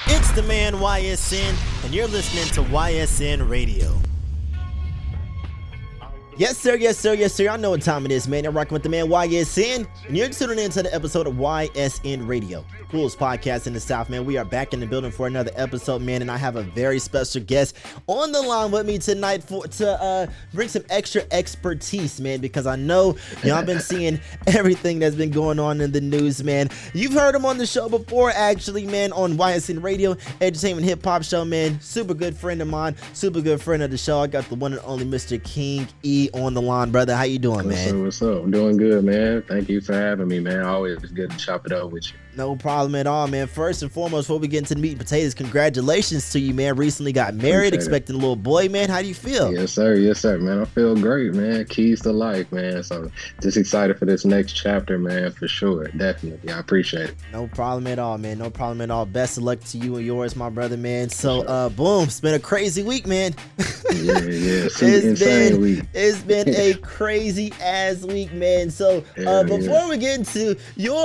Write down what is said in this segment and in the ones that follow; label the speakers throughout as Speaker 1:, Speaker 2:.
Speaker 1: It's the man YSN, and you're listening to YSN Radio. Yes, sir, yes, sir, yes, sir. I know what time it is, man. You're rocking with the man YSN, and you're tuning in to the episode of YSN Radio, coolest podcast in the South, man. We are back in the building for another episode, man, and I have a very special guest on the line with me tonight to bring some extra expertise, man, because I know y'all been seeing everything that's been going on in the news, man. You've heard him on the show before, actually, man, on YSN Radio, entertainment hip-hop show, man. Super good friend of mine, super good friend of the show. I got the one and only Mr. King E on the line, brother. How you doing, man?
Speaker 2: What's up? I'm doing good, man. Thank you for having me, man. Always good to chop it up with you.
Speaker 1: No problem at all, man. First and foremost, before we get into the meat and potatoes, congratulations to you, man. Recently got married, expecting a little boy, man. How do you feel?
Speaker 2: Yes, sir, man. I feel great, man. Keys to life, man. So just excited for this next chapter, man, for sure. Definitely. I appreciate it.
Speaker 1: No problem at all, man. No problem at all. Best of luck to you and yours, my brother, man. So, boom. It's been a crazy week, man.
Speaker 2: Yeah. Insane week.
Speaker 1: It's been a crazy ass week, man. So, before we get into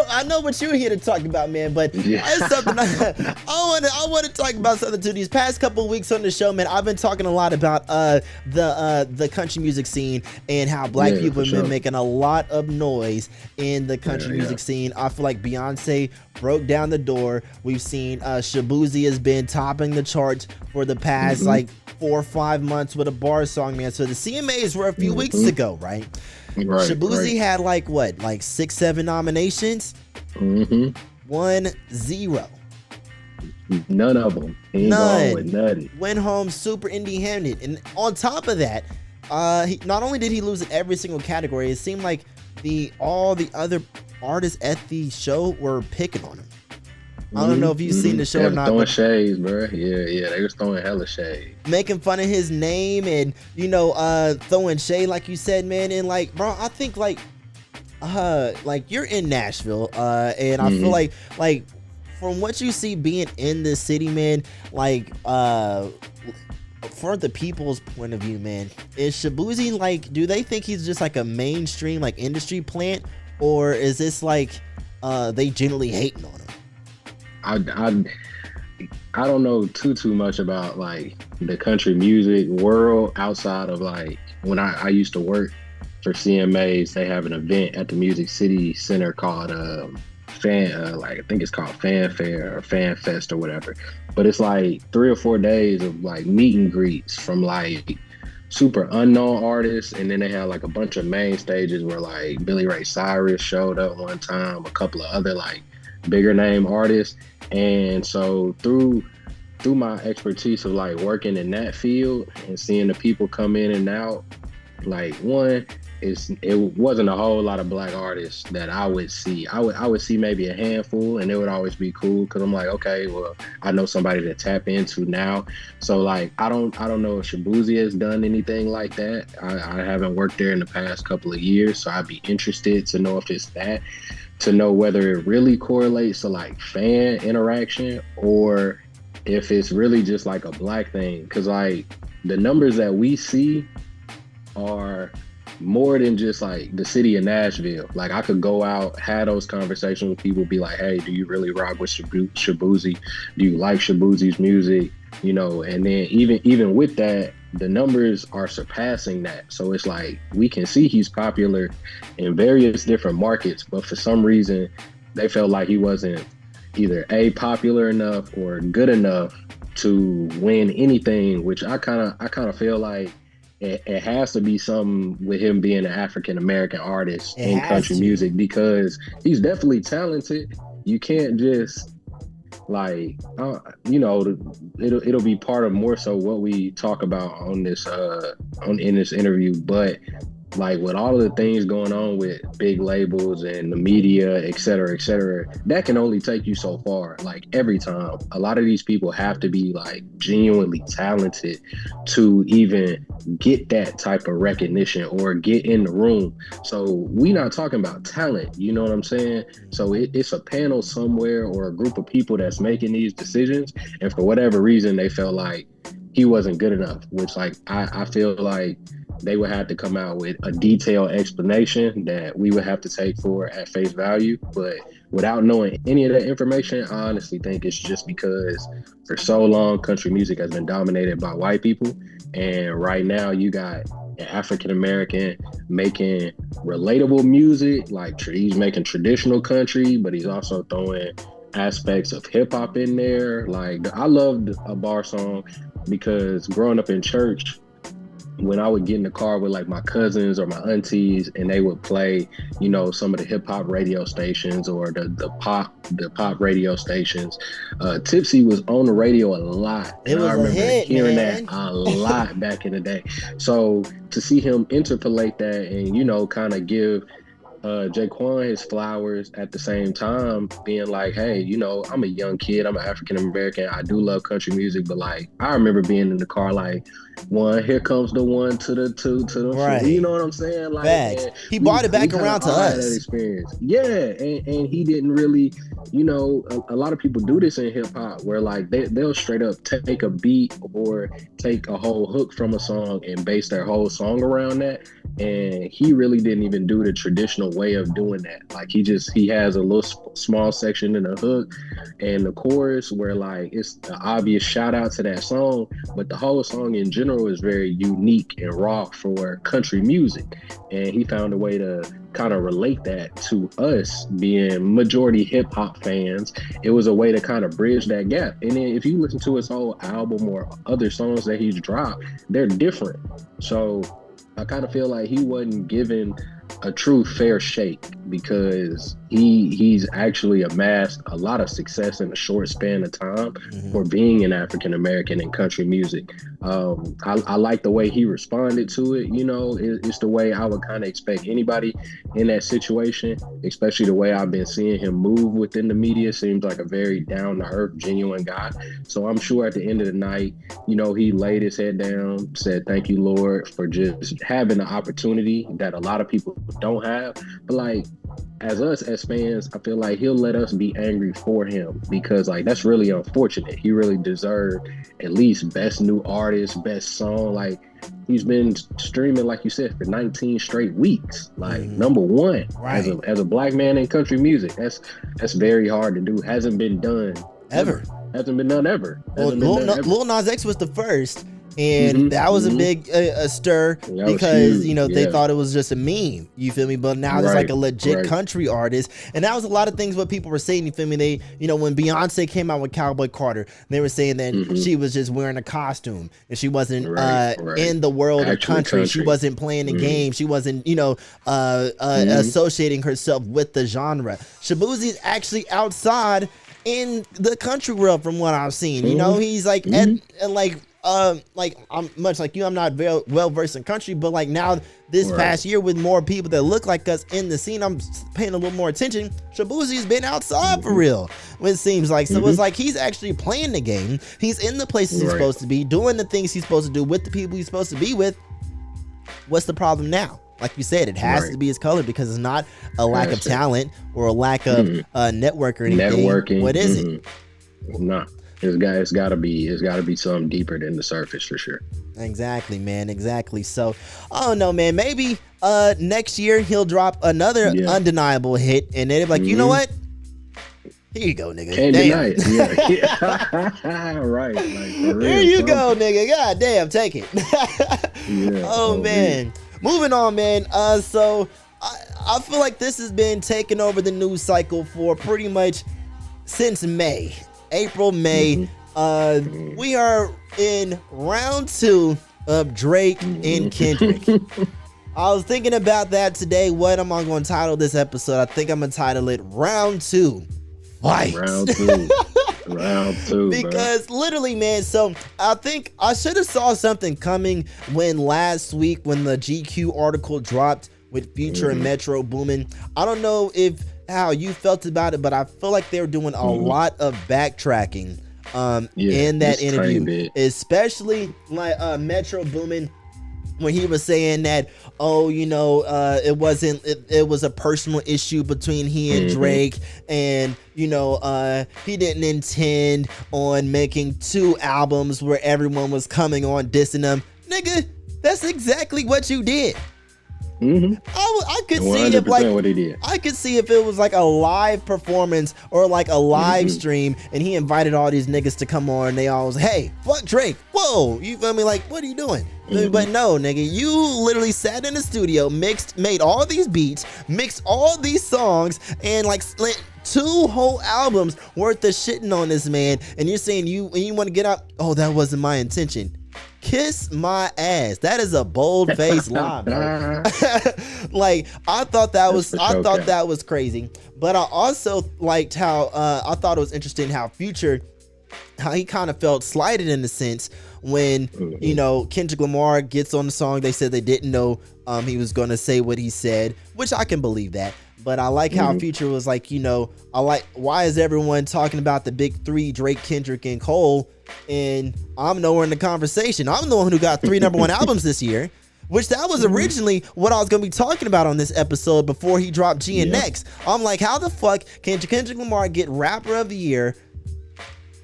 Speaker 1: I know what you're here to talk about, man, but it's something I want to talk about something too. These past couple of weeks on the show, man, I've been talking a lot about the country music scene and how black people have been making a lot of noise in the country music scene. I feel like Beyonce broke down the door. We've seen Shaboozey has been topping the charts for the past like 4 or 5 months with a bar song, man. So the CMAs were a few weeks ago, right? Shaboozey had like 6, 7 nominations. 1-0.
Speaker 2: None of them. None.
Speaker 1: Went home super indie-handed. And on top of that, not only did he lose in every single category, it seemed like all the other artists at the show were picking on him. I don't know if you've seen the show or not.
Speaker 2: Throwing shades, bro. Yeah. They was throwing hella shade.
Speaker 1: Making fun of his name and, throwing shade, like you said, man. And, like, bro, I think, like you're in Nashville, and I feel like from what you see being in the city, man, like, for the people's point of view, man, is Shaboozey, like, do they think he's just like a mainstream, like, industry plant, or is this like they generally hating on him?
Speaker 2: I don't know too much about like the country music world outside of like when I used to work for CMAs. They have an event at the Music City Center called I think it's called Fanfare or Fan Fest or whatever. But it's like 3 or 4 days of like meet and greets from like super unknown artists, and then they had like a bunch of main stages where like Billy Ray Cyrus showed up one time, a couple of other like bigger name artists. And so through my expertise of like working in that field and seeing the people come in and out, like it wasn't a whole lot of black artists that I would see. I would see maybe a handful, and it would always be cool because I'm like, okay, well, I know somebody to tap into now. So like I don't know if Shaboozey has done anything like that. I haven't worked there in the past couple of years, so I'd be interested to know if it's that, to know whether it really correlates to like fan interaction or if it's really just like a black thing. Cause like the numbers that we see are more than just like the city of Nashville. Like I could go out, have those conversations with people, be like, hey, do you really rock with Shaboozey? Do you like Shaboozey's music? And then even with that, the numbers are surpassing that. So it's like we can see he's popular in various different markets, but for some reason they felt like he wasn't either popular enough or good enough to win anything, which I kind of feel like it has to be something with him being an African American artist in country music, because he's definitely talented. You can't just like it'll be part of more so what we talk about on this in this interview. But like with all of the things going on with big labels and the media, et cetera, that can only take you so far. Like every time, a lot of these people have to be like genuinely talented to even get that type of recognition or get in the room. So we not talking about talent, you know what I'm saying? So it's a panel somewhere or a group of people that's making these decisions, and for whatever reason they felt like he wasn't good enough, which like I feel like they would have to come out with a detailed explanation that we would have to take for at face value. But without knowing any of that information, I honestly think it's just because for so long country music has been dominated by white people, and right now you got an African American making relatable music, like he's making traditional country, but he's also throwing aspects of hip hop in there. Like I loved a bar song because growing up in church, when I would get in the car with like my cousins or my aunties and they would play, you know, some of the hip hop radio stations or the pop radio stations, Tipsy was on the radio a lot.
Speaker 1: It was
Speaker 2: I remember hearing
Speaker 1: man.
Speaker 2: that a lot back in the day. So to see him interpolate that and, you know, kind of give Jaquan his flowers at the same time, being like, hey, you know, I'm a young kid, I'm an African American, I do love country music, but like I remember being in the car like, one, here comes the one to the two to the
Speaker 1: right.
Speaker 2: four. You know what I'm saying? Like,
Speaker 1: man, he brought it back around to us.
Speaker 2: That experience. Yeah, and he didn't really, you know, a lot of people do this in hip hop where like they'll straight up take a beat or take a whole hook from a song and base their whole song around that. And he really didn't even do the traditional way of doing that. Like he has a little small section in the hook and the chorus where like it's the obvious shout out to that song, but the whole song in general is very unique and raw for country music. And he found a way to kind of relate that to us being majority hip hop fans. It was a way to kind of bridge that gap. And then if you listen to his whole album or other songs that he's dropped, they're different. So I kind of feel like he wasn't given a true fair shake because he's actually amassed a lot of success in a short span of time for being an African American in country music. I like the way he responded to it. You know, it's the way I would kind of expect anybody in that situation, especially the way I've been seeing him move within the media. Seems like a very down to earth, genuine guy. So I'm sure at the end of the night, you know, he laid his head down, said, thank you, Lord, for just having the opportunity that a lot of people don't have. But like, as fans, I feel like he'll let us be angry for him because like that's really unfortunate. He really deserved at least best new artist, best song. Like he's been streaming, like you said, for 19 straight weeks, like number one,
Speaker 1: right.
Speaker 2: as a black man in country music. That's very hard to do. Hasn't been done
Speaker 1: ever.
Speaker 2: Hasn't been done ever.
Speaker 1: Well, Lil Nas X was the first. And that was a big stir because, you know, they thought it was just a meme, you feel me? But now it's like a legit country artist. And that was a lot of things what people were saying, you feel me? They, you know, when Beyonce came out with Cowboy Carter, they were saying that she was just wearing a costume and she wasn't in the world of country. She wasn't playing the game. She wasn't, you know, associating herself with the genre. Shaboozey is actually outside in the country world from what I've seen. You know, he's like, like I'm much like you, I'm not very well versed in country, but like now this past year with more people that look like us in the scene, I'm paying a little more attention. Shaboozey's been outside for real, it seems like. So it's like he's actually playing the game. He's in the places he's supposed to be, doing the things he's supposed to do with the people he's supposed to be with. What's the problem now? Like you said, it has to be his color because it's not a lack of talent or a lack of network or anything.
Speaker 2: Networking.
Speaker 1: What is it?
Speaker 2: No. It's gotta be something deeper than the surface for sure.
Speaker 1: Exactly, man. Exactly. So, I don't know, man. Maybe next year he'll drop another undeniable hit, and they'll be like, you know what? Here you go, nigga.
Speaker 2: Can't deny it. Yeah. Right. Like, for real,
Speaker 1: here you go, nigga. God damn, take it. Oh man. Moving on, man. So I feel like this has been taking over the news cycle for pretty much since May. April, May. We are in round 2 of Drake and Kendrick. I was thinking about that today. What am I going to title this episode? I think I'm going to title it Round 2 Fight.
Speaker 2: Round 2. Round 2.
Speaker 1: Because literally, man, so I think I should have saw something coming when last week when the GQ article dropped with Future and Metro Boomin. I don't know how you felt about it, but I feel like they're doing a lot of backtracking in that interview, especially like Metro Boomin when he was saying that, oh, you know, it was a personal issue between he and Drake, and you know, he didn't intend on making 2 albums where everyone was coming on dissing him. Nigga, that's exactly what you did. I could see if like
Speaker 2: what he did.
Speaker 1: I could see if it was like a live performance or like a live stream, and he invited all these niggas to come on, and they all was, hey, fuck Drake. Whoa, you feel me? Like, what are you doing? But no, nigga, you literally sat in the studio, made all these beats, mixed all these songs, and like split 2 whole albums worth of shitting on this man, and you're saying you want to get out? Oh, that wasn't my intention. Kiss my ass. That is a bold-faced lie, bro. Like, I thought that was crazy. But I also liked how I thought it was interesting how Future, how he kind of felt slighted in a sense when you know, Kendrick Lamar gets on the song. They said they didn't know he was gonna say what he said, which I can believe that. But I like how Future was like, you know, why is everyone talking about the big 3, Drake, Kendrick, and Cole, and I'm nowhere in the conversation? I'm the one who got 3 #1 albums this year, which that was originally what I was going to be talking about on this episode before he dropped GNX. I'm like, how the fuck can Kendrick Lamar get Rapper of the Year,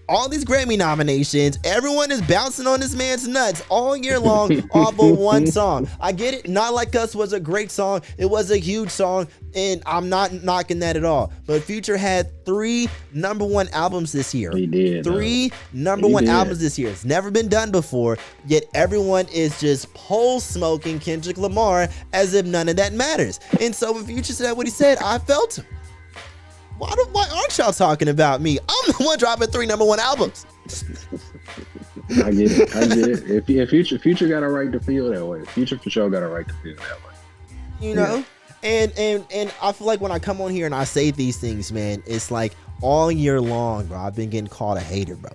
Speaker 1: all these Grammy nominations, everyone is bouncing on this man's nuts all year long off of one song? I get it. Not Like Us was a great song. It was a huge song, and I'm not knocking that at all. But Future had 3 #1 albums this year.
Speaker 2: He did.
Speaker 1: 3 #1 albums this year. It's never been done before, yet everyone is just pole smoking Kendrick Lamar as if none of that matters. And so when Future said what he said, I felt him. Why aren't y'all talking about me? I'm the one dropping 3 #1 albums.
Speaker 2: I get it. If Future got a right to feel that way, Future for sure got a right to feel that way.
Speaker 1: You know? And I feel like when I come on here and I say these things, man, it's like all year long, bro, I've been getting called a hater, bro.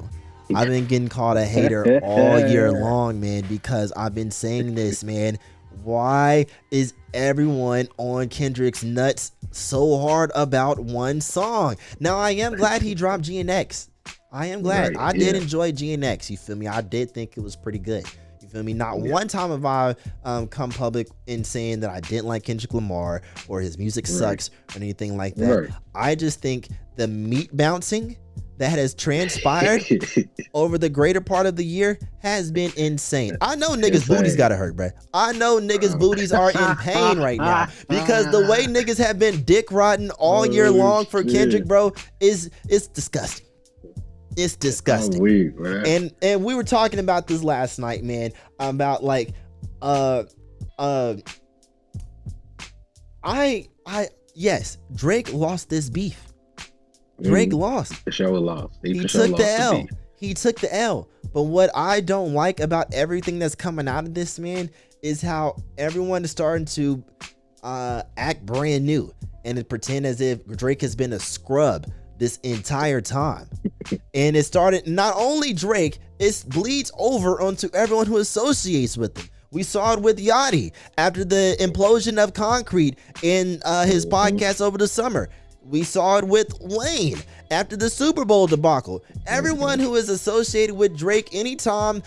Speaker 1: I've been getting called a hater all year long, man, because I've been saying this, man. Why is everyone on Kendrick's nuts so hard about one song? Now, I am glad he dropped GNX. I am glad. I did enjoy GNX. You feel me? I did think it was pretty good. You feel me? Not one time have I come public in saying that I didn't like Kendrick Lamar or his music sucks or anything like that. I just think the meat bouncing that has transpired over the greater part of the year has been insane. I know niggas' booties gotta hurt, bro. I know niggas' booties are in pain right now because the way niggas have been dick rotten all year long for Kendrick, bro, it's disgusting. It's disgusting.
Speaker 2: Weak, man.
Speaker 1: And we were talking about this last night, man, about like yes, Drake lost this beef. Drake lost.
Speaker 2: For sure lost.
Speaker 1: He took the L. He took the L. But what I don't like about everything that's coming out of this, man, is how everyone is starting to act brand new and pretend as if Drake has been a scrub this entire time. And it started, not only Drake, it bleeds over onto everyone who associates with him. We saw it with Yachty after the implosion of Concrete in his podcast over the summer. We saw it with Wayne after the Super Bowl debacle. Everyone who is associated with Drake, anytime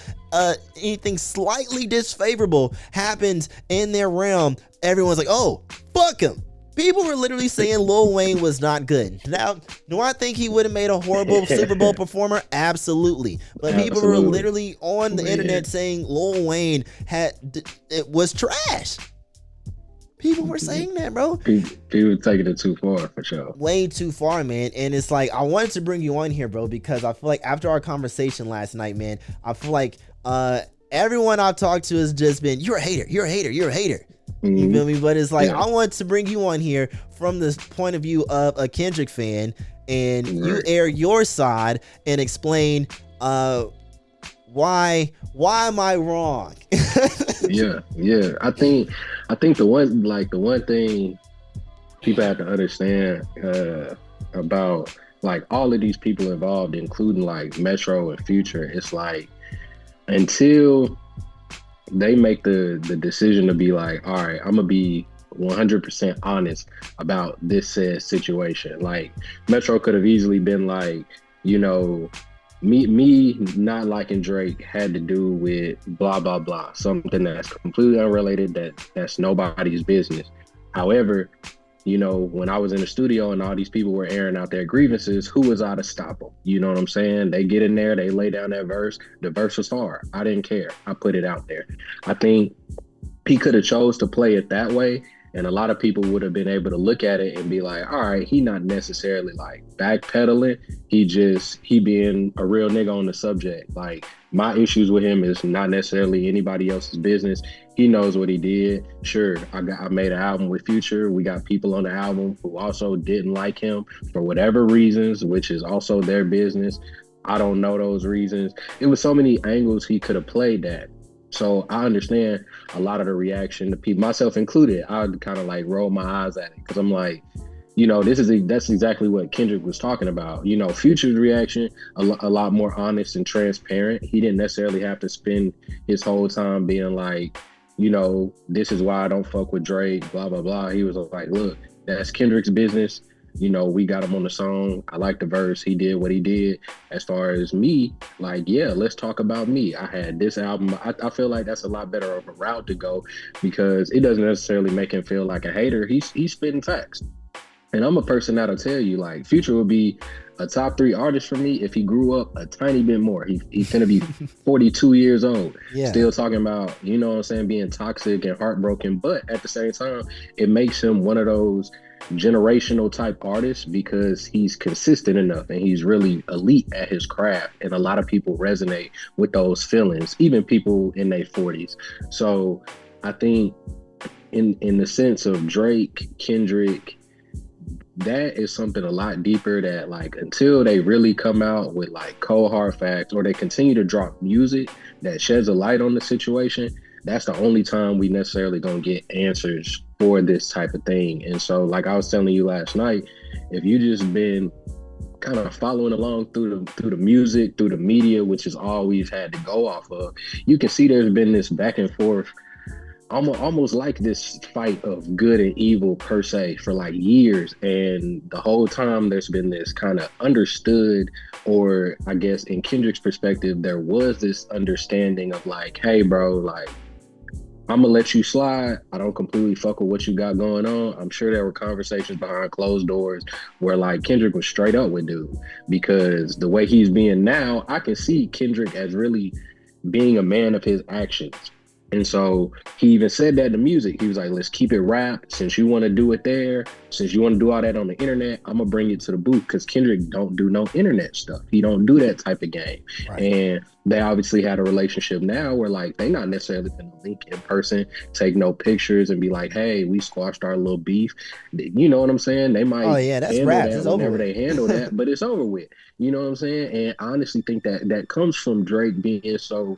Speaker 1: anything slightly disfavorable happens in their realm, everyone's like, oh, fuck him. People were literally saying Lil Wayne was not good. Now, do I think he would have made a horrible Super Bowl performer? Absolutely. But people were literally on the internet saying Lil Wayne it was trash. People were saying that, bro.
Speaker 2: People taking it too far, for sure.
Speaker 1: Way too far, man. And it's like, I wanted to bring you on here, bro, because I feel like after our conversation last night, man, I feel like everyone I've talked to has just been, you're a hater, you're a hater, you're a hater. You feel me? But it's like, I want to bring you on here from the point of view of a Kendrick fan, and you air your side and explain why am I wrong?
Speaker 2: yeah. I think the one thing people have to understand about like all of these people involved, including like Metro and Future, it's like until they make the decision to be like, all right, I'm gonna be 100% honest about this said situation. Like Metro could have easily been like, you know, me not liking Drake had to do with blah blah blah, something that's completely unrelated, that's nobody's business. However, you know, when I was in the studio and all these people were airing out their grievances, who was I to stop them? You know what I'm saying? They get in there, they lay down that verse. The verse was hard. I didn't care. I put it out there. I think he could have chose to play it that way, and a lot of people would have been able to look at it and be like, all right, he not necessarily like backpedaling, he being a real nigga on the subject. Like, my issues with him is not necessarily anybody else's business. He knows what he did. Sure, I made an album with Future. We got people on the album who also didn't like him for whatever reasons, which is also their business. I don't know those reasons. It was so many angles he could have played that. So I understand a lot of the reaction to people, myself included. I'd kind of like roll my eyes at it because I'm like, you know, that's exactly what Kendrick was talking about. You know, Future's reaction, a lot more honest and transparent. He didn't necessarily have to spend his whole time being like, you know, this is why I don't fuck with Drake, blah, blah, blah. He was like, look, that's Kendrick's business. You know, we got him on the song. I like the verse. He did what he did. As far as me, like, yeah, let's talk about me. I had this album. I feel like that's a lot better of a route to go because it doesn't necessarily make him feel like a hater. He's spitting facts. And I'm a person that'll tell you, like, Future would be a top 3 artist for me if he grew up a tiny bit more. He's gonna be 42 years old, still talking about, you know what I'm saying, being toxic and heartbroken. But at the same time, it makes him one of those generational type artists because he's consistent enough and he's really elite at his craft. And a lot of people resonate with those feelings, even people in their 40s. So I think in the sense of Drake, Kendrick, that is something a lot deeper that, like, until they really come out with like cold hard facts or they continue to drop music that sheds a light on the situation, that's the only time we necessarily gonna get answers for this type of thing. And so, like I was telling you last night, if you just been kind of following along through the music, through the media, which is all we've had to go off of, you can see there's been this back and forth, almost like this fight of good and evil per se for like years. And the whole time there's been this kind of understood, or I guess in Kendrick's perspective, there was this understanding of like, hey bro, like, I'm gonna let you slide. I don't completely fuck with what you got going on. I'm sure there were conversations behind closed doors where like Kendrick was straight up with dude, because the way he's being now, I can see Kendrick as really being a man of his actions. And so he even said that in the music. He was like, let's keep it rap. Since you want to do it there, since you want to do all that on the internet, I'm going to bring it to the booth, because Kendrick don't do no internet stuff. He don't do that type of game. Right. And they obviously had a relationship now where like they not necessarily going to link in person, take no pictures and be like, hey, we squashed our little beef. You know what I'm saying? They might
Speaker 1: that's rap. That
Speaker 2: whenever they handle that, but it's over with. You know what I'm saying? And I honestly think that comes from Drake being so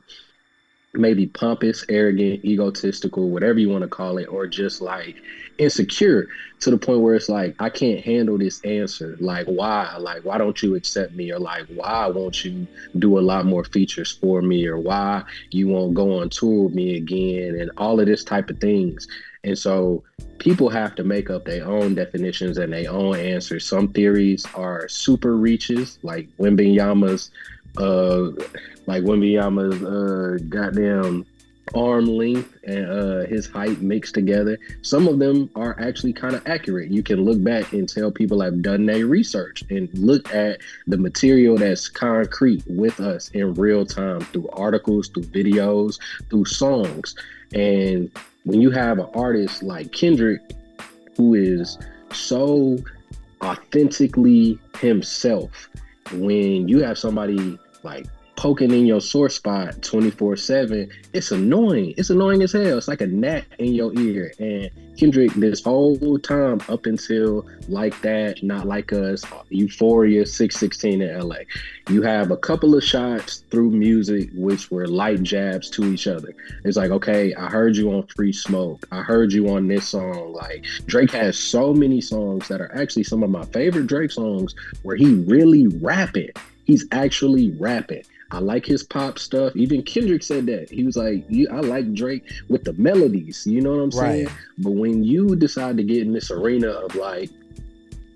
Speaker 2: maybe pompous, arrogant, egotistical, whatever you want to call it, or just like insecure to the point where it's like, I can't handle this answer. Like, why? Like, why don't you accept me? Or like, why won't you do a lot more features for me? Or why you won't go on tour with me again? And all of this type of things. And so people have to make up their own definitions and their own answers. Some theories are super reaches, like Wembenyama's goddamn arm length and his height mixed together. Some of them are actually kind of accurate. You can look back and tell people have done their research and look at the material that's concrete with us in real time through articles, through videos, through songs. And when you have an artist like Kendrick, who is so authentically himself, when you have somebody like poking in your sore spot 24/7, it's annoying. It's annoying as hell. It's like a gnat in your ear. And Kendrick, this whole time up until Like That, Not Like Us, Euphoria, 616 in LA, you have a couple of shots through music which were light jabs to each other. It's like, okay, I heard you on Free Smoke. I heard you on this song. Like, Drake has so many songs that are actually some of my favorite Drake songs where he really rapping. He's actually rapping. I like his pop stuff. Even Kendrick said that. He was like, I like Drake with the melodies. You know what I'm saying? Right. But when you decide to get in this arena of like,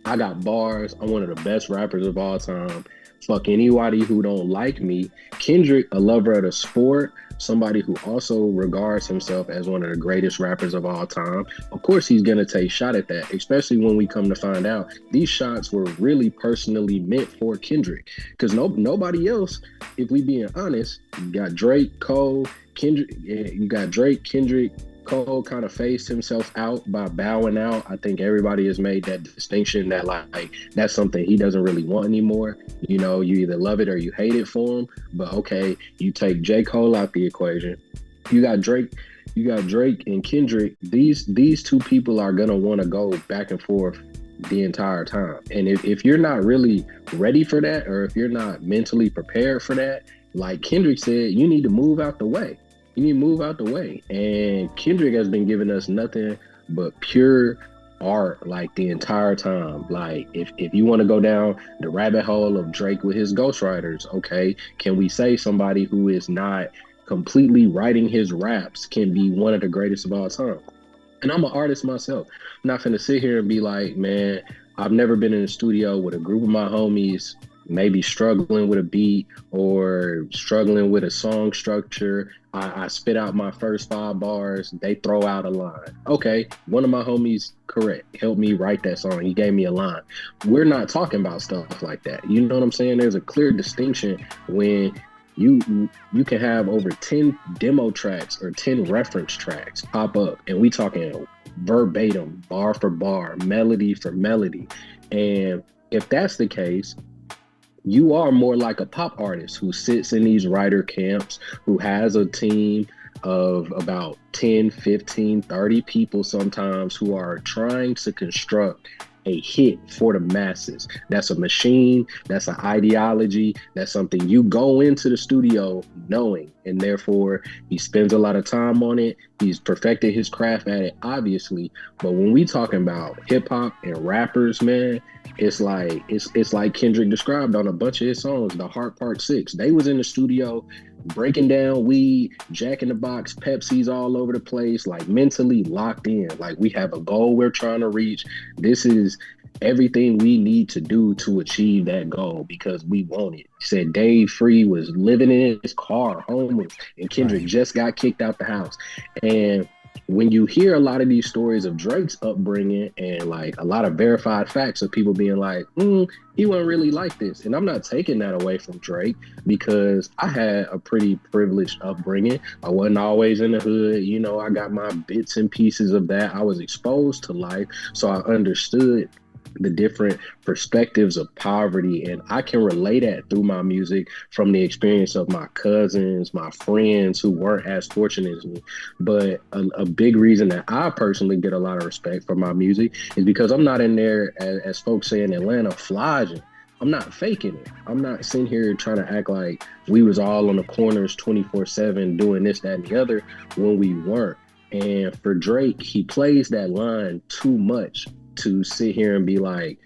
Speaker 2: I got bars, I'm one of the best rappers of all time, fuck anybody who don't like me. Kendrick, a lover of the sport, somebody who also regards himself as one of the greatest rappers of all time. Of course, he's going to take a shot at that, especially when we come to find out these shots were really personally meant for Kendrick. Because nobody else, if we being honest, you got Drake, Cole, Kendrick, you got Drake, Kendrick, Cole kind of phased himself out by bowing out. I think everybody has made that distinction that like that's something he doesn't really want anymore. You know, you either love it or you hate it for him. But okay, you take J. Cole out the equation. You got Drake. You got Drake and Kendrick. These two people are gonna want to go back and forth the entire time. And if you're not really ready for that, or if you're not mentally prepared for that, like Kendrick said, you need to move out the way. You need to move out the way. And Kendrick has been giving us nothing but pure art like the entire time. Like if you want to go down the rabbit hole of Drake with his ghostwriters, okay, can we say somebody who is not completely writing his raps can be one of the greatest of all time? And I'm an artist myself. I'm not finna sit here and be like, man, I've never been in a studio with a group of my homies maybe struggling with a beat or struggling with a song structure. I spit out my first 5 bars, they throw out a line. Okay, one of my homies, correct, helped me write that song. He gave me a line. We're not talking about stuff like that. You know what I'm saying? There's a clear distinction when you can have over 10 demo tracks or 10 reference tracks pop up, and we talking verbatim, bar for bar, melody for melody. And if that's the case, you are more like a pop artist who sits in these writer camps, who has a team of about 10, 15, 30 people sometimes who are trying to construct a hit for the masses. That's a machine, that's an ideology, that's something you go into the studio knowing, and therefore he spends a lot of time on it. He's perfected his craft at it, obviously. But when we talking about hip hop and rappers, man, it's like Kendrick described on a bunch of his songs, The Heart Part 6. They was in the studio breaking down weed, Jack in the Box, Pepsi's all over the place, like mentally locked in. Like, we have a goal we're trying to reach. This is everything we need to do to achieve that goal because we want it. He said Dave Free was living in his car, homeless, and Kendrick just got kicked out the house. And when you hear a lot of these stories of Drake's upbringing and like a lot of verified facts of people being like, he wasn't really like this. And I'm not taking that away from Drake because I had a pretty privileged upbringing. I wasn't always in the hood. You know, I got my bits and pieces of that. I was exposed to life. So I understood the different perspectives of poverty, and I can relay that through my music from the experience of my cousins, my friends who weren't as fortunate as me. But a big reason that I personally get a lot of respect for my music is because I'm not in there, as folks say in Atlanta, flogging. I'm not faking it. I'm not sitting here trying to act like we was all on the corners 24/7 doing this, that, and the other when we weren't. And for Drake, he plays that line too much to sit here and be like,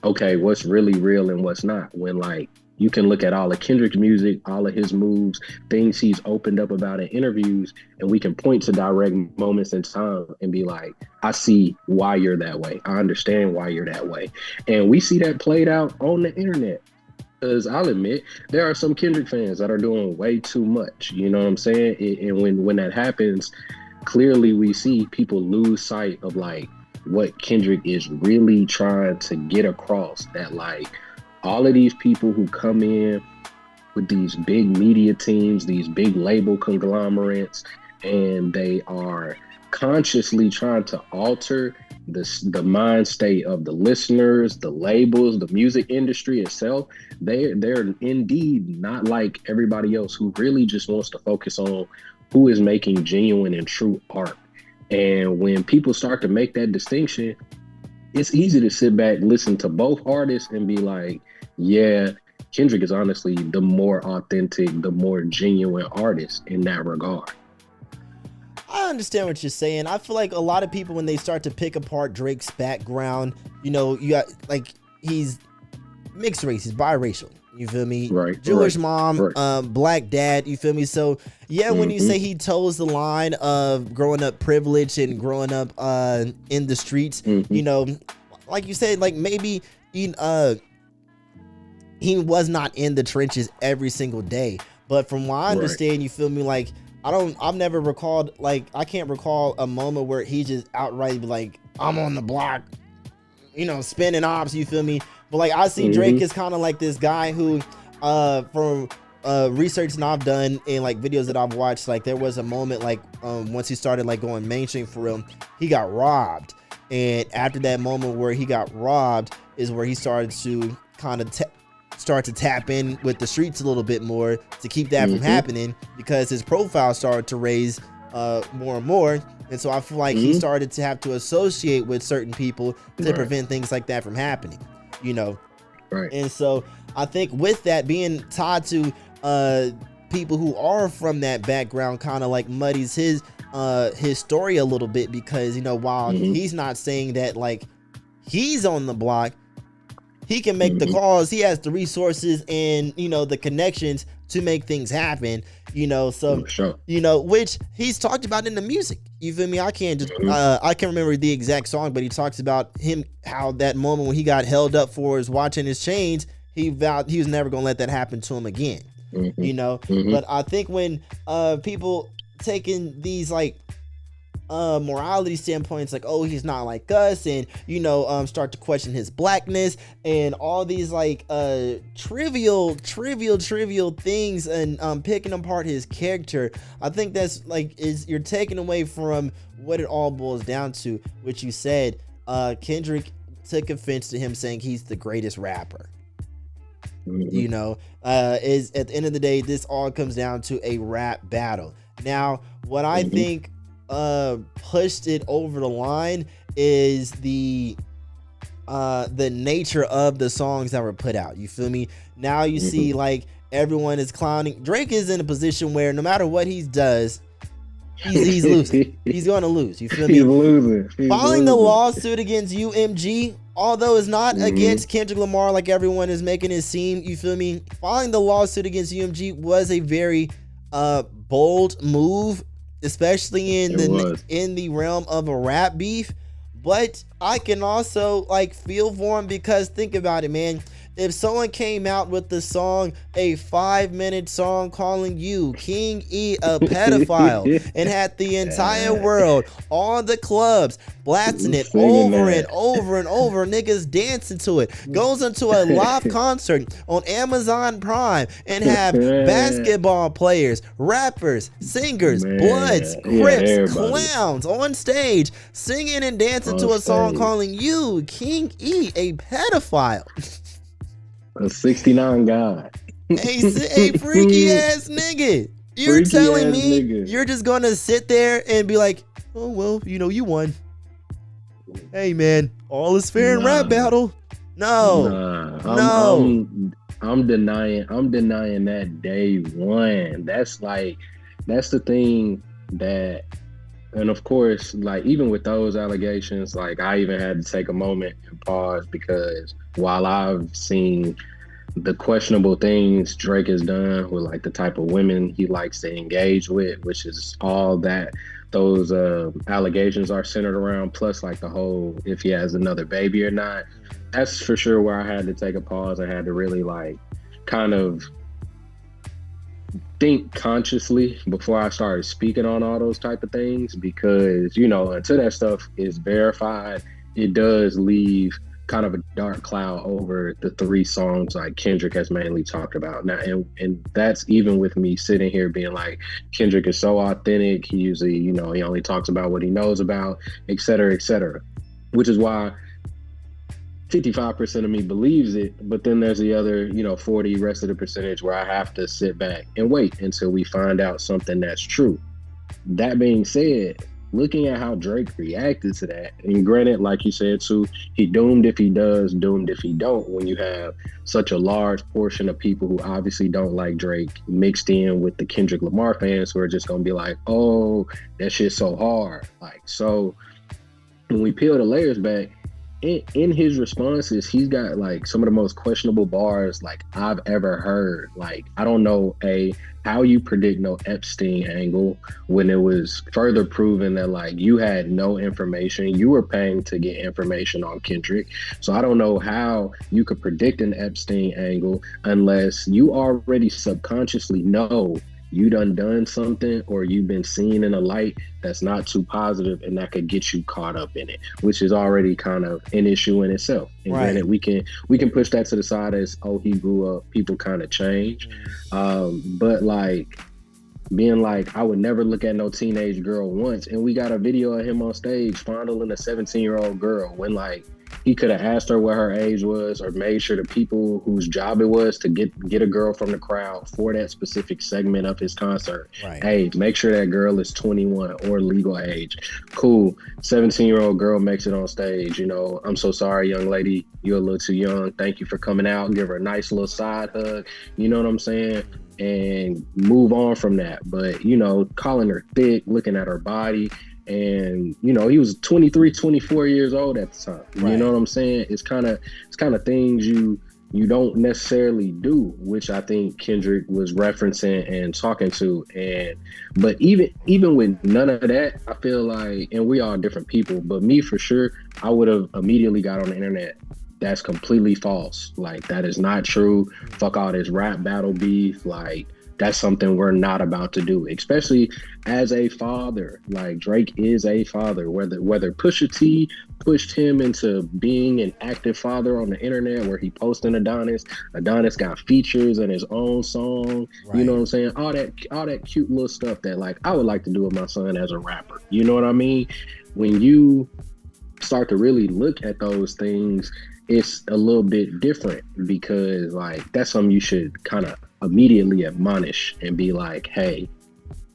Speaker 2: okay, what's really real and what's not, when like you can look at all of Kendrick's music, all of his moves, things he's opened up about in interviews, and we can point to direct moments in time and be like, I see why you're that way. I understand why you're that way. And we see that played out on the internet. Because I'll admit, there are some Kendrick fans that are doing way too much. You know what I'm saying? And when that happens, clearly we see people lose sight of like what Kendrick is really trying to get across, that like all of these people who come in with these big media teams, these big label conglomerates, and they are consciously trying to alter the mind state of the listeners, the labels, the music industry itself. They're indeed not like everybody else who really just wants to focus on who is making genuine and true art. And when people start to make that distinction, it's easy to sit back, listen to both artists and be like, yeah, Kendrick is honestly the more authentic, the more genuine artist in that regard.
Speaker 1: I understand what you're saying. I feel like a lot of people, when they start to pick apart Drake's background, you know, you got like, he's mixed race, he's biracial. You feel me?
Speaker 2: Right.
Speaker 1: Jewish mom, black dad. You feel me? So yeah, when you say he toes the line of growing up privileged and growing up in the streets, you know, like you said, like maybe he was not in the trenches every single day. But from what I understand, you feel me? Like I've never recalled, like I can't recall a moment where he just outright be like, I'm on the block, you know, spinning ops. You feel me? But like I see Drake is kind of like this guy who from research that I've done and like videos that I've watched, like there was a moment like once he started like going mainstream for real, he got robbed. And after that moment where he got robbed is where he started to kind of start to tap in with the streets a little bit more to keep that from happening, because his profile started to raise more and more. And so I feel like he started to have to associate with certain people to prevent things like that from happening, you know?
Speaker 2: Right.
Speaker 1: And so I think with that being tied to people who are from that background, kind of like muddies his story a little bit, because, you know, while he's not saying that like he's on the block, he can make the calls, he has the resources and, you know, the connections to make things happen, you know. So you know, which he's talked about in the music, you feel me? I can't just I can't remember the exact song, but he talks about him, how that moment when he got held up for his watching his chains, he vowed he was never gonna let that happen to him again, you know. But I think when people taking these like morality standpoints, like, oh, he's not like us, and, you know, start to question his blackness and all these like trivial things, and picking apart his character, I think that's like, you're taking away from what it all boils down to, which you said Kendrick took offense to him saying he's the greatest rapper. You know, is at the end of the day, this all comes down to a rap battle. Now, what I think pushed it over the line is the nature of the songs that were put out. You feel me? Now you see like everyone is clowning. Drake is in a position where no matter what he does, he's losing. He's going to lose. You feel me?
Speaker 2: He's losing.
Speaker 1: Filing the lawsuit against UMG, although it's not against Kendrick Lamar like everyone is making it seem, you feel me? Filing the lawsuit against UMG was a very bold move, especially in the realm of a rap beef. But I can also like feel for him, because think about it, man. If someone came out with the song, a 5-minute song calling you King E a pedophile, and had the entire world, all the clubs blasting it over and over and over, niggas dancing to it, goes into a live concert on Amazon Prime, and have basketball players, rappers, singers, Bloods, Crips, clowns on stage singing and dancing to a song calling you King E a pedophile.
Speaker 2: A 69 guy.
Speaker 1: A freaky ass nigga. You're telling me you're just gonna sit there and be like, oh well, you know, you won. Hey man, all is fair in rap battle. No.
Speaker 2: I'm denying that day one. That's the thing that, and of course, like even with those allegations, like I even had to take a moment and pause, because while I've seen the questionable things Drake has done with like the type of women he likes to engage with, which is all that those allegations are centered around, plus like the whole if he has another baby or not, that's for sure where I had to take a pause. I had to really like kind of think consciously before I started speaking on all those type of things, because, you know, until that stuff is verified, it does leave kind of a dark cloud over the 3 songs like Kendrick has mainly talked about now, and that's even with me sitting here being like, Kendrick is so authentic, he usually, you know, he only talks about what he knows about, etc., which is why 55% of me believes it, but then there's the other, you know, 40 rest of the percentage where I have to sit back and wait until we find out something that's true. That being said, looking at how Drake reacted to that, and granted, like you said too, he doomed if he does, doomed if he don't, when you have such a large portion of people who obviously don't like Drake mixed in with the Kendrick Lamar fans who are just gonna be like, oh, that shit's so hard. Like, so when we peel the layers back, in his responses, he's got like some of the most questionable bars like I've ever heard. Like, I don't know how you predict no Epstein angle when it was further proven that like you had no information, you were paying to get information on Kendrick. So I don't know how you could predict an Epstein angle unless you already subconsciously know you done something, or you've been seen in a light that's not too positive, and that could get you caught up in it, which is already kind of an issue in itself. And granted, we can push that to the side as, oh, he grew up, people kind of change. But like being like, I would never look at no teenage girl once, and we got a video of him on stage fondling a 17-year-old girl when like he could have asked her what her age was, or made sure the people whose job it was to get a girl from the crowd for that specific segment of his concert. Hey, make sure that girl is 21 or legal age. Cool. 17-year-old girl makes it on stage. You know, I'm so sorry, young lady. You're a little too young. Thank you for coming out. Give her a nice little side hug. You know what I'm saying? And move on from that. But, you know, calling her thick, looking at her body. And, you know, he was 23, 24 years old at the time. You know what I'm saying? It's kind of things you don't necessarily do, which I think Kendrick was referencing and talking to. But even with none of that, I feel like, and we are different people, but me for sure, I would have immediately got on the internet. That's completely false. Like, that is not true. Fuck all this rap battle beef. Like, that's something we're not about to do, especially as a father. Like, Drake is a father. Whether Pusha T pushed him into being an active father on the internet, where he posting Adonis got features in his own song. You know what I'm saying? All that cute little stuff that, like, I would like to do with my son as a rapper. You know what I mean? When you start to really look at those things, it's a little bit different, because like that's something you should kind of immediately admonish and be like, hey,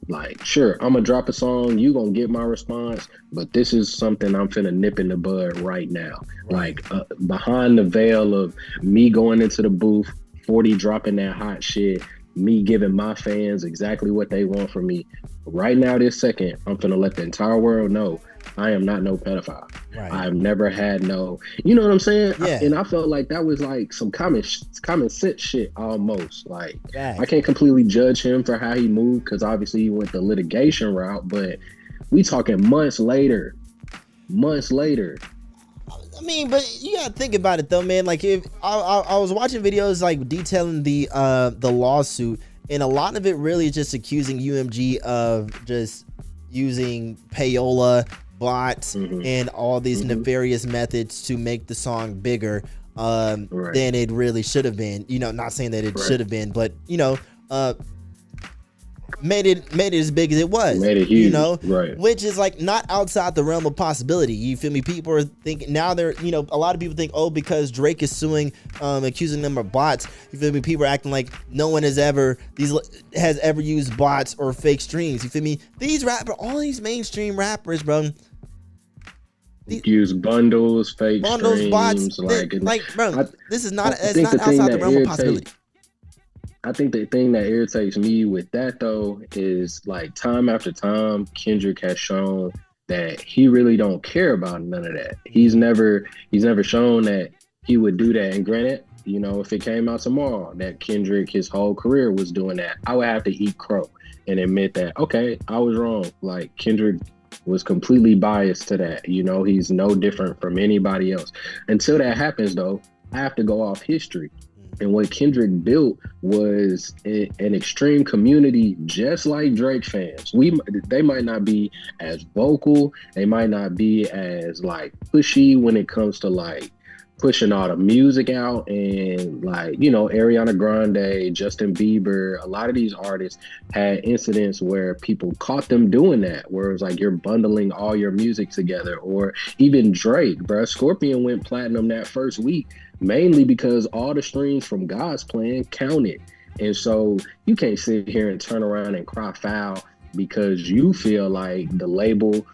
Speaker 2: like, sure, I'm gonna drop a song, you gonna get my response, but this is something I'm finna nip in the bud right now. Like, behind the veil of me going into the booth, 40 dropping that hot shit, me giving my fans exactly what they want from me, right now, this second, I'm finna let the entire world know I am not no pedophile. I've never had no, you know what I'm saying? And I felt like that was like some common sense shit almost. Like, I can't completely judge him for how he moved, because obviously he went the litigation route, but we talking months later.
Speaker 1: I mean, but you gotta think about it though, man. Like, if I was watching videos like detailing the lawsuit, and a lot of it really is just accusing UMG of just using payola, bots, and all these nefarious methods to make the song bigger than it really should have been. You know, not saying that it should have been, but you know, made it as big as it was. Made it huge, you know, which is like not outside the realm of possibility. You feel me? People are thinking now, they're, you know, a lot of people think, oh, because Drake is suing, accusing them of bots. You feel me? People are acting like no one has ever used bots or fake streams. You feel me? All these mainstream rappers, bro,
Speaker 2: use bundles, fake streams, bots.
Speaker 1: This is not outside the realm of possibility.
Speaker 2: I think the thing that irritates me with that though is, like, time after time, Kendrick has shown that he really don't care about none of that. He's never shown that he would do that. And granted, you know, if it came out tomorrow that Kendrick his whole career was doing that, I would have to eat crow and admit that, okay, I was wrong. Like, Kendrick was completely biased to that. You know, he's no different from anybody else. Until that happens though, I have to go off history. And what Kendrick built was an extreme community, just like Drake fans. They might not be as vocal, they might not be as like pushy when it comes to like pushing all the music out, and like, you know, Ariana Grande, Justin Bieber, a lot of these artists had incidents where people caught them doing that, where it was like you're bundling all your music together. Or even Drake, bro, Scorpion went platinum that first week, mainly because all the streams from God's Plan counted. And so you can't sit here and turn around and cry foul because you feel like the label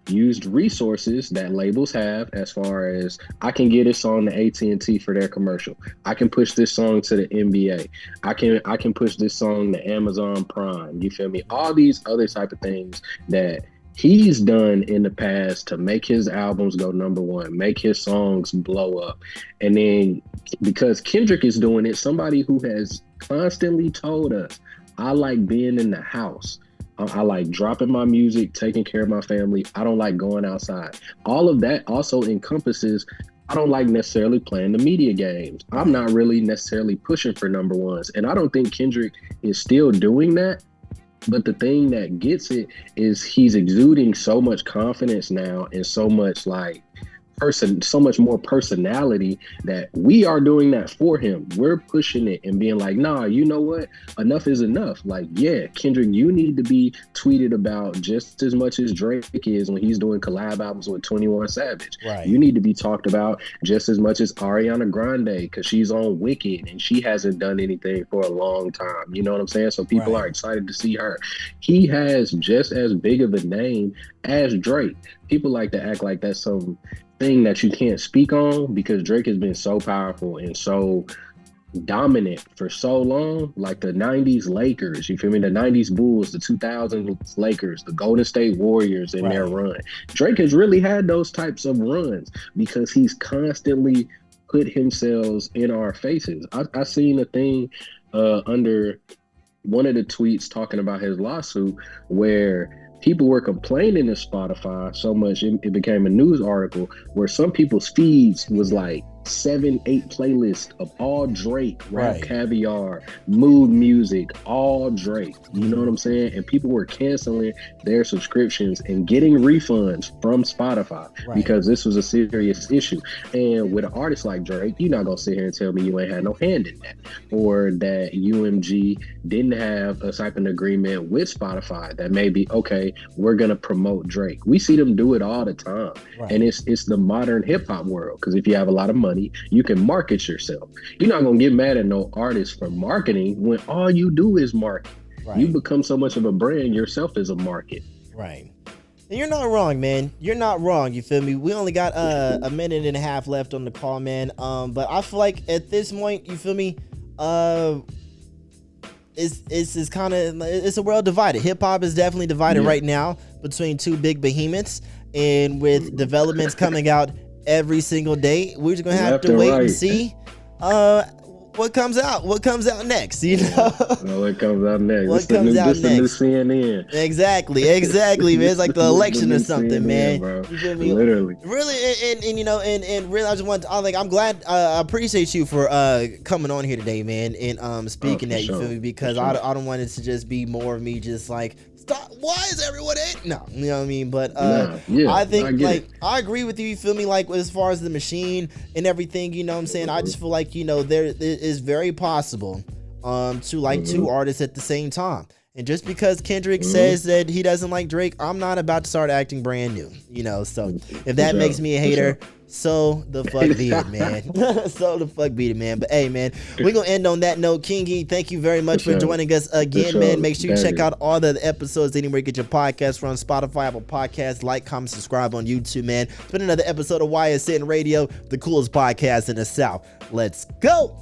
Speaker 2: used resources that labels have, as far as, I can get this song to AT&T for their commercial, I can push this song to the NBA, I can push this song to Amazon Prime, you feel me? All these other type of things that he's done in the past to make his albums go #1, make his songs blow up. And then because Kendrick is doing it, somebody who has constantly told us, I like being in the house, I like dropping my music, taking care of my family, I don't like going outside. All of that also encompasses I don't like necessarily playing the media games. I'm not really necessarily pushing for number ones. And I don't think Kendrick is still doing that. But the thing that gets it is he's exuding so much confidence now and so much like so much more personality that we are doing that for him. We're pushing it and being like, nah, you know what? Enough is enough. Like, yeah, Kendrick, you need to be tweeted about just as much as Drake is when he's doing collab albums with 21 Savage.
Speaker 1: Right.
Speaker 2: You need to be talked about just as much as Ariana Grande because she's on Wicked and she hasn't done anything for a long time. You know what I'm saying? So people are excited to see her. He has just as big of a name as Drake. People like to act like that's some thing that you can't speak on because Drake has been so powerful and so dominant for so long. Like the 90s Lakers, you feel me? The 90s Bulls, the 2000s Lakers, the Golden State Warriors in their run. Drake has really had those types of runs because he's constantly put himself in our faces. I seen a thing under one of the tweets talking about his lawsuit where people were complaining to Spotify so much it became a news article where some people's feeds was like 7-8 playlists of all Drake, Rap Caviar, Mood Music, all Drake. You know what I'm saying? And people were canceling their subscriptions and getting refunds from Spotify because this was a serious issue. And with an artist like Drake, you're not gonna sit here and tell me you ain't had no hand in that, or that UMG didn't have a type of agreement with Spotify that maybe, okay, we're gonna promote Drake. We see them do it all the time. And it's the modern hip hop world, because if you have a lot of money, you can market yourself. You're not gonna get mad at no artist for marketing when all you do is market. You become so much of a brand yourself as a market.
Speaker 1: And you're not wrong, man. You're not wrong. You feel me? We only got a minute and a half left on the call, man. But I feel like at this point, you feel me? It's kind of, it's a world divided. Hip hop is definitely divided right now between two big behemoths, and with developments coming out every single day, we're just gonna have to wait and see what comes out next, you know.
Speaker 2: What comes out next?
Speaker 1: What comes out next?
Speaker 2: The new CNN.
Speaker 1: Exactly, man. It's like the election or something, CNN, man.
Speaker 2: Bro.
Speaker 1: You feel me?
Speaker 2: Literally.
Speaker 1: Really, and you know, and really, I just want to, I'm glad, I appreciate you for coming on here today, man, and speaking that. You feel me? Because I don't want it to just be more of me just like, stop. Why is everyone in? No, you know what I mean? But I think I agree with you. You feel me? Like as far as the machine and everything, you know what I'm saying? I just feel like, you know, there is very possible to like two artists at the same time. And just because Kendrick says that he doesn't like Drake, I'm not about to start acting brand new, you know. So if that makes me a hater, so the fuck be it, man. So the fuck be it, man. But hey, man, we're gonna end on that note. Kingy, thank you very much for joining us again, man. Make sure you check out all the episodes anywhere you get your podcast from: Spotify, Apple Podcasts. Like, comment, subscribe on YouTube, man. It's been another episode of Why Is Sitting Radio, the coolest podcast in the South. Let's go.